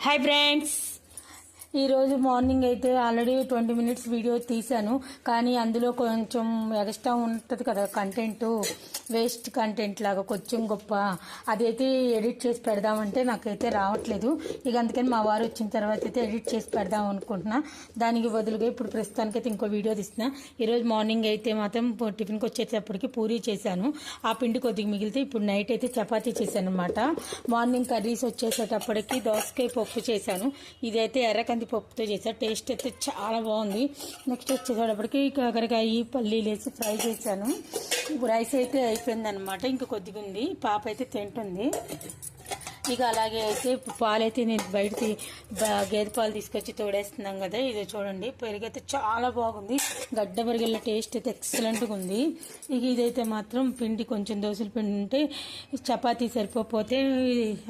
Hi friends, ఈరోజు morning అయితే already 20 minutes video తీశాను. కానీ అందులో కొంచెం ఎక్స్ట్రా ఉంటుంది కదా కంటెంట్, వేస్ట్ కంటెంట్ లాగా కొంచెం గొప్ప, అదైతే ఎడిట్ చేసి పెడదామంటే నాకైతే రావట్లేదు. ఇక అందుకని మా వారు వచ్చిన తర్వాత అయితే ఎడిట్ చేసి పెడదాం అనుకుంటున్నా. దానికి బదులుగా ఇప్పుడు ప్రస్తుతానికైతే ఇంకో వీడియో తీస్తున్నా. ఈరోజు మార్నింగ్ అయితే మాత్రం టిఫిన్కి వచ్చేటప్పటికి పూరీ చేశాను. ఆ పిండి కొద్దిగా మిగిలితే ఇప్పుడు నైట్ అయితే చపాతీ చేశాను అనమాట. మార్నింగ్ కర్రీస్ వచ్చేసేటప్పటికి దోసకాయ పప్పు చేశాను. ఇదైతే ఎర్రకంది పప్పుతో చేశాను. టేస్ట్ అయితే చాలా బాగుంది. నెక్స్ట్ వచ్చేసేటప్పటికి కాకరకాయ పల్లీలు వేసి ఫ్రై చేశాను. రైస్ అయితే అయిపోయింది అనమాట. ఇంకా కొద్దిగా ఉంది. పాప అయితే తింటుంది. ఇక అలాగే అయితే పాలైతే నేను బయటకి గేదె పాలు తీసుకొచ్చి తోడేస్తున్నాం కదా. ఇది చూడండి, పెరుగు అయితే చాలా బాగుంది. గడ్డ పెరిగేళ్ళ టేస్ట్ అయితే ఎక్సలెంట్గా ఉంది. ఇక ఇదైతే మాత్రం పిండి కొంచెం దోశల పిండి ఉంటే చపాతీ సరిపోతే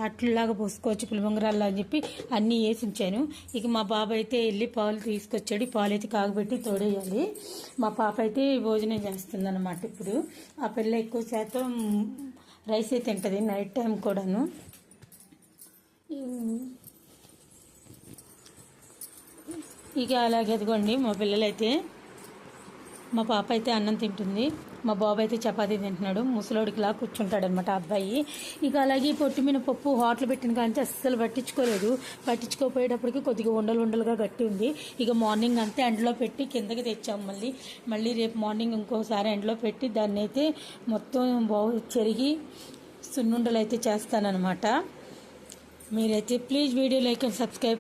అట్లలాగా పోసుకోవచ్చు పులిబొంగరాల్లో అని చెప్పి అన్నీ వేసి ఉంచాను. ఇక మా బాబాయ్ అయితే వెళ్ళి పాలు తీసుకొచ్చాడు. పాలు అయితే కాగబెట్టి తోడేయాలి. మా పాప అయితే భోజనం చేస్తుంది అనమాట. ఇప్పుడు ఆ పిల్ల ఎక్కువ శాతం రైస్ అయితే తింటుంది నైట్ టైం కూడాను. ఇక అలాగే అదిగోండి, మా పిల్లలైతే, మా పాప అయితే అన్నం తింటుంది, మా బాబు అయితే చపాతీ తింటున్నాడు. ముసలోడికిలా కూర్చుంటాడు అనమాట అబ్బాయి. ఇక అలాగే పొట్టిమిన పప్పు హోటల్ పెట్టిన కానీ అస్సలు పట్టించుకోపోయేటప్పటికి కొద్దిగా ఉండలుగా గట్టి ఉంది. ఇక మార్నింగ్ అంతే ఎండలో పెట్టి కిందకి తెచ్చాము. మళ్ళీ రేపు మార్నింగ్ ఇంకోసారి ఎండలో పెట్టి దాన్ని అయితే మొత్తం చెరిగి సున్నుండలు అయితే చేస్తానన్నమాట. మీరైతే please video like and subscribe.